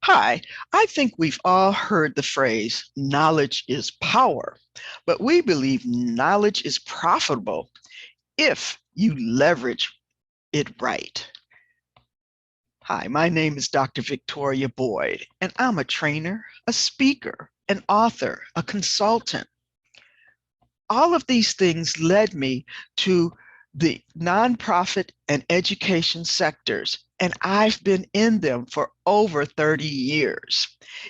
Hi, I think we've all heard the phrase knowledge is power, but we believe knowledge is profitable if you leverage it right. Hi, my name is Dr. Victoria Boyd, and I'm a trainer, a speaker, an author, a consultant. All of these things led me to the nonprofit and education sectors, and I've been in them for over 30 years.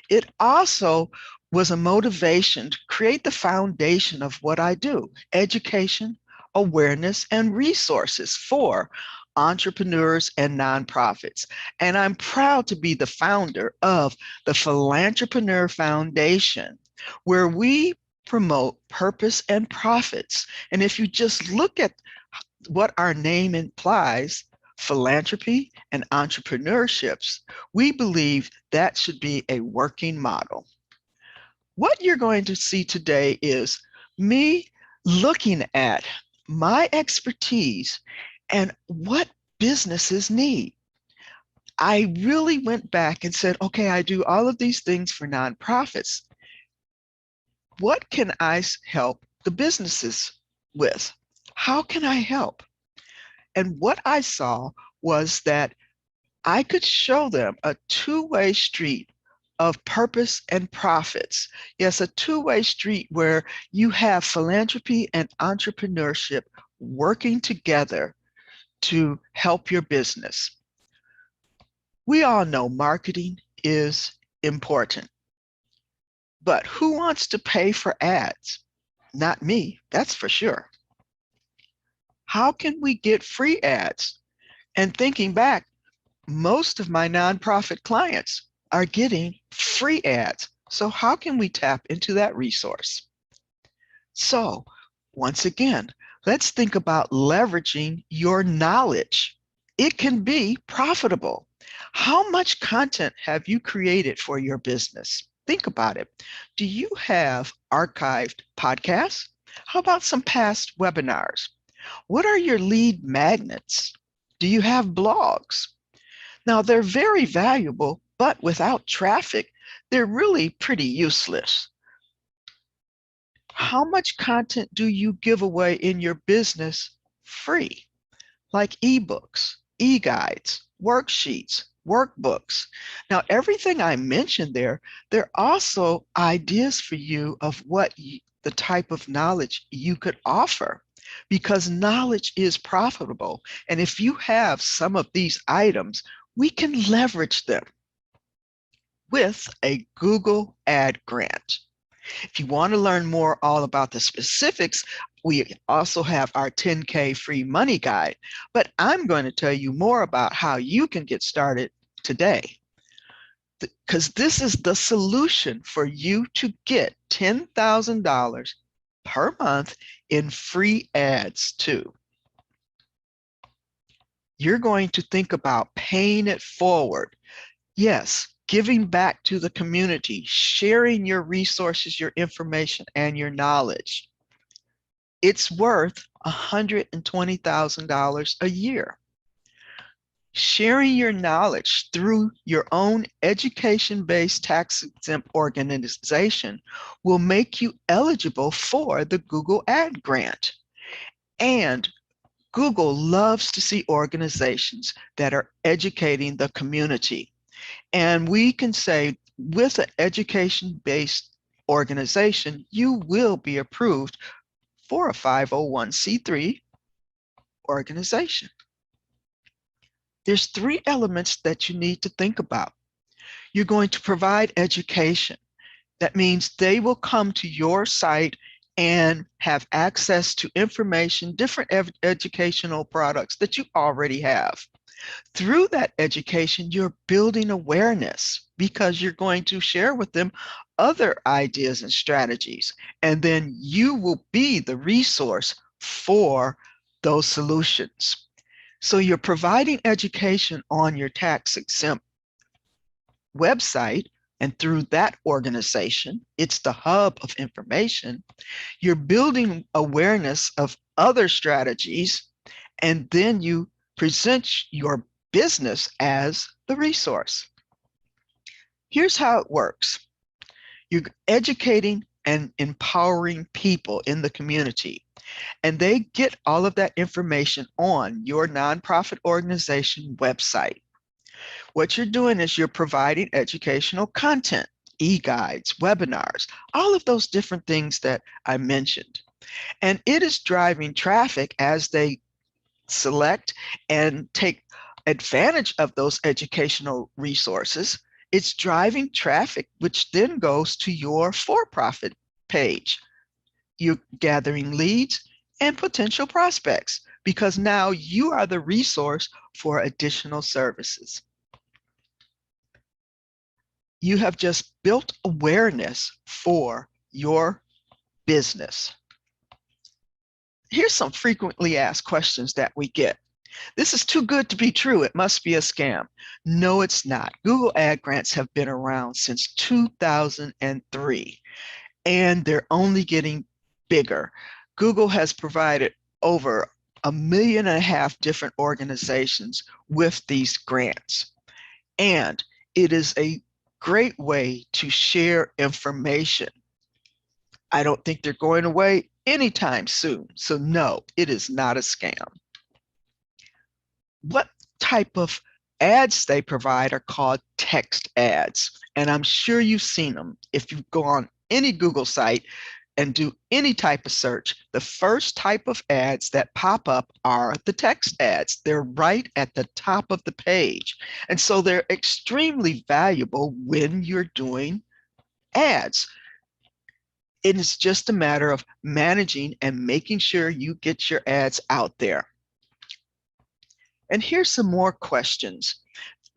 It also was a motivation to create the foundation of what I do: education, awareness, and resources for entrepreneurs and nonprofits. And I'm proud to be the founder of the Philanthropreneur Foundation, where we promote purpose and profits. And if you just look at what our name implies, philanthropy and entrepreneurships, we believe that should be a working model. What you're going to see today is me looking at my expertise and what businesses need. I really went back and said, okay, I do all of these things for nonprofits. What can I help the businesses with? How can I help? And what I saw was that I could show them a two-way street of purpose and profits. Yes, a two-way street where you have philanthropy and entrepreneurship working together to help your business. We all know marketing is important, but who wants to pay for ads? Not me, that's for sure. How can we get free ads? And thinking back, most of my nonprofit clients are getting free ads. So how can we tap into that resource? So once again, let's think about leveraging your knowledge. It can be profitable. How much content have you created for your business? Think about it. Do you have archived podcasts? How about some past webinars? What are your lead magnets? Do you have blogs? Now, they're very valuable, but without traffic, they're really pretty useless. How much content do you give away in your business free? Like ebooks, e-guides, worksheets, workbooks. Now, everything I mentioned there, they're also ideas for you of the type of knowledge you could offer, because knowledge is profitable. And if you have some of these items, we can leverage them with a Google Ad Grant. If you want to learn more all about the specifics, we also have our 10K free money guide, but I'm going to tell you more about how you can get started today, because this is the solution for you to get $10,000 per month in free ads too. You're going to think about paying it forward. Yes, giving back to the community, sharing your resources, your information, and your knowledge. It's worth $120,000 a year. Sharing your knowledge through your own education-based tax-exempt organization will make you eligible for the Google Ad Grant. And Google loves to see organizations that are educating the community. And we can say, with an education-based organization, you will be approved for a 501c3 organization. There's three elements that you need to think about. You're going to provide education. That means they will come to your site and have access to information, different educational products that you already have. Through that education, you're building awareness because you're going to share with them other ideas and strategies, and then you will be the resource for those solutions. So you're providing education on your tax exempt website, and through that organization, it's the hub of information. You're building awareness of other strategies, and then you present your business as the resource. Here's how it works. You're educating and empowering people in the community, and they get all of that information on your nonprofit organization website. What you're doing is you're providing educational content, e-guides, webinars, all of those different things that I mentioned. And it is driving traffic as they select and take advantage of those educational resources. It's driving traffic, which then goes to your for-profit page. You're gathering leads and potential prospects because now you are the resource for additional services. You have just built awareness for your business. Here's some frequently asked questions that we get. This is too good to be true. It must be a scam. No, it's not. Google Ad Grants have been around since 2003, and they're only getting bigger. Google has provided over 1.5 million different organizations with these grants. And it is a great way to share information. I don't think they're going away anytime soon. So no, it is not a scam. What type of ads they provide are called text ads. And I'm sure you've seen them. If you go on any Google site and do any type of search, the first type of ads that pop up are the text ads. They're right at the top of the page. And so they're extremely valuable when you're doing ads. It is just a matter of managing and making sure you get your ads out there. And here's some more questions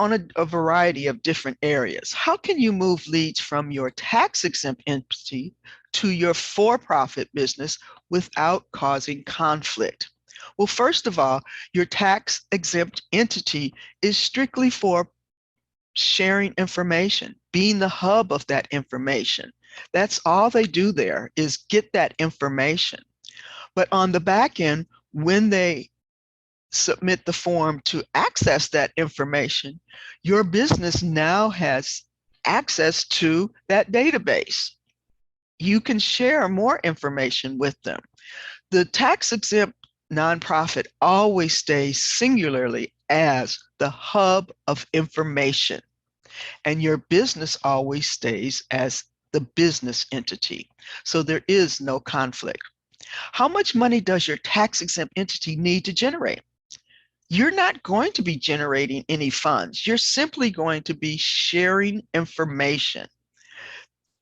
on a variety of different areas. How can you move leads from your tax-exempt entity to your for-profit business without causing conflict? Well, first of all, your tax-exempt entity is strictly for sharing information, being the hub of that information. That's all they do there is get that information. But on the back end, when they submit the form to access that information, your business now has access to that database. You can share more information with them. The tax-exempt nonprofit always stays singularly as the hub of information, and your business always stays as the business entity. So there is no conflict. How much money does your tax-exempt entity need to generate? You're not going to be generating any funds. You're simply going to be sharing information.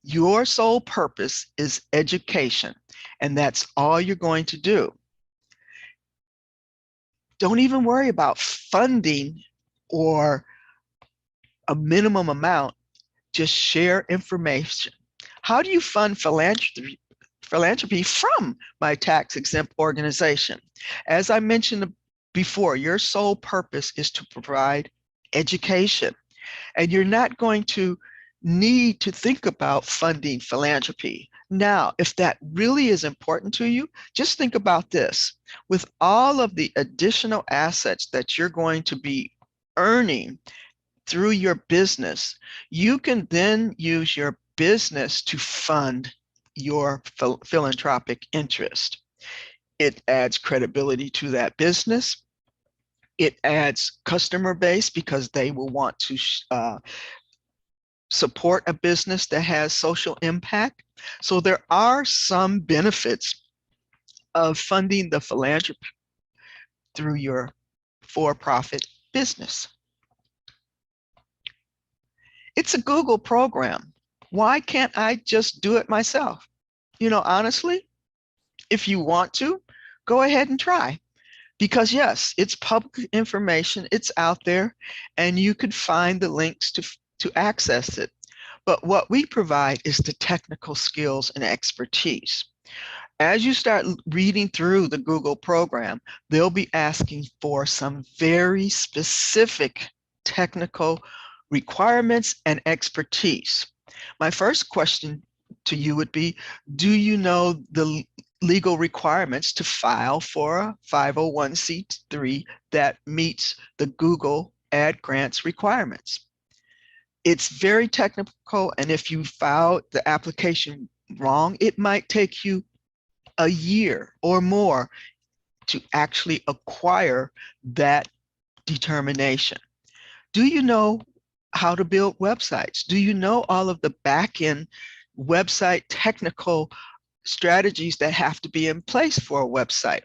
Your sole purpose is education, and that's all you're going to do. Don't even worry about funding or a minimum amount. Just share information. How do you fund philanthropy from my tax-exempt organization? As I mentioned before, your sole purpose is to provide education, and you're not going to need to think about funding philanthropy. Now, if that really is important to you, just think about this. With all of the additional assets that you're going to be earning through your business, you can then use your business to fund your philanthropic interest. It adds credibility to that business. It adds customer base because they will want to support a business that has social impact. So there are some benefits of funding the philanthropy through your for-profit business. It's a Google program. Why can't I just do it myself? You know, honestly, if you want to, go ahead and try. Because yes, it's public information, it's out there, and you could find the links to access it. But what we provide is the technical skills and expertise. As you start reading through the Google program, they'll be asking for some very specific technical requirements and expertise. My first question to you would be, do you know the legal requirements to file for a 501c3 that meets the Google Ad Grants requirements? It's very technical, and if you filed the application wrong, it might take you a year or more to actually acquire that determination. Do you know how to build websites? Do you know all of the back-end website technical strategies that have to be in place for a website?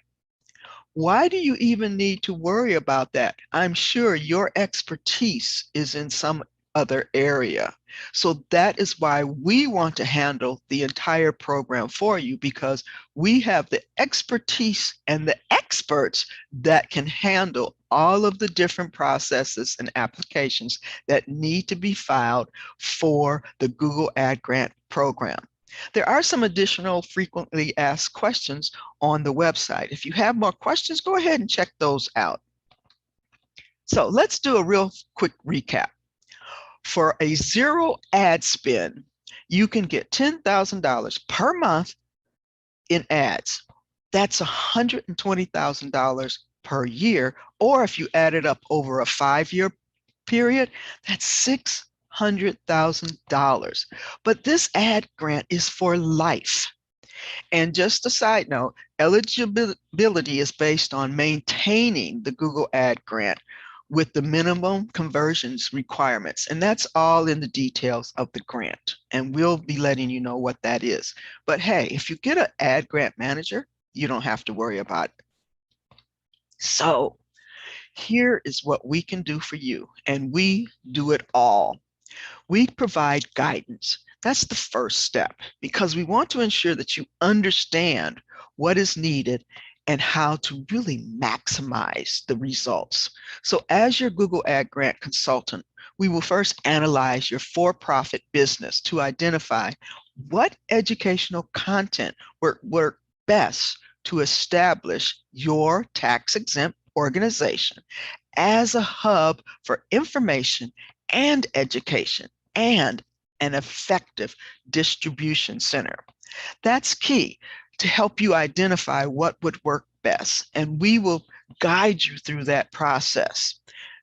Why do you even need to worry about that? I'm sure your expertise is in some other area. So that is why we want to handle the entire program for you, because we have the expertise and the experts that can handle all of the different processes and applications that need to be filed for the Google Ad Grant program. There are some additional frequently asked questions on the website. If you have more questions, go ahead and check those out. So let's do a real quick recap. For a zero ad spend, you can get $10,000 per month in ads. That's $120,000 per year, or if you add it up over a 5-year period, that's $600,000. But this ad grant is for life. And just a side note, eligibility is based on maintaining the Google Ad Grant with the minimum conversions requirements. And that's all in the details of the grant. And we'll be letting you know what that is. But hey, if you get an ad grant manager, you don't have to worry about it. So here is what we can do for you. And we do it all. We provide guidance. That's the first step, because we want to ensure that you understand what is needed and how to really maximize the results. So as your Google Ad Grant consultant, we will first analyze your for-profit business to identify what educational content work best to establish your tax-exempt organization as a hub for information and education and an effective distribution center. That's key to help you identify what would work best, and we will guide you through that process.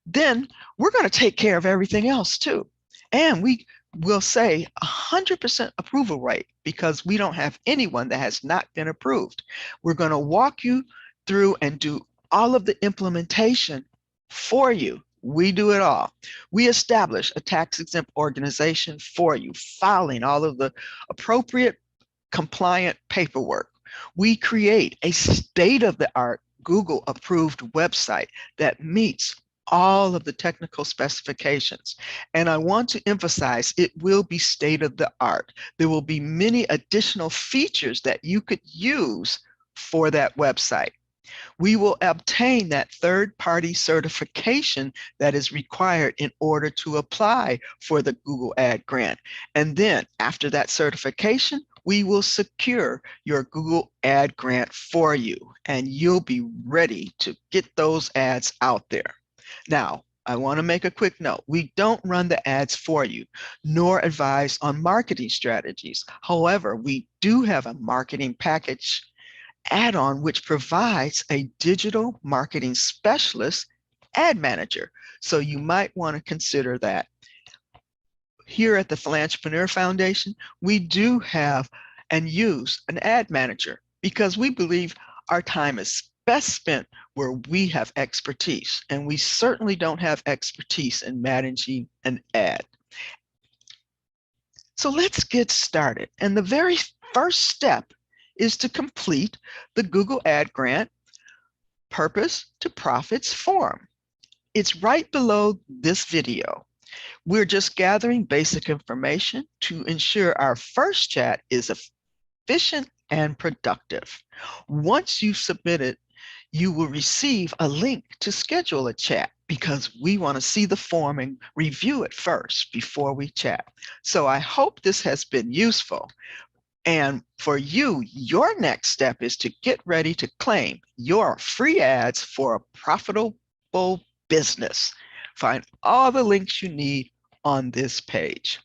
Then we're going to take care of everything else too. And we will say 100% approval rate, because we don't have anyone that has not been approved. We're going to walk you through and do all of the implementation for you. We do it all. We establish a tax-exempt organization for you, filing all of the appropriate compliant paperwork. We create a state-of-the-art Google-approved website that meets all of the technical specifications. And I want to emphasize, it will be state-of-the-art. There will be many additional features that you could use for that website. We will obtain that third-party certification that is required in order to apply for the Google Ad Grant. And then after that certification, we will secure your Google Ad Grant for you, and you'll be ready to get those ads out there. Now, I want to make a quick note. We don't run the ads for you, nor advise on marketing strategies. However, we do have a marketing package add-on which provides a digital marketing specialist ad manager. So you might want to consider that. Here at the Philanthropreneur Foundation, we do have and use an ad manager because we believe our time is best spent where we have expertise, and we certainly don't have expertise in managing an ad. So let's get started. And the very first step is to complete the Google Ad Grant Purpose to Profits form. It's right below this video. We're just gathering basic information to ensure our first chat is efficient and productive. Once you've submitted, you will receive a link to schedule a chat, because we want to see the form and review it first before we chat. So I hope this has been useful. And for you, your next step is to get ready to claim your free ads for a profitable business. Find all the links you need on this page.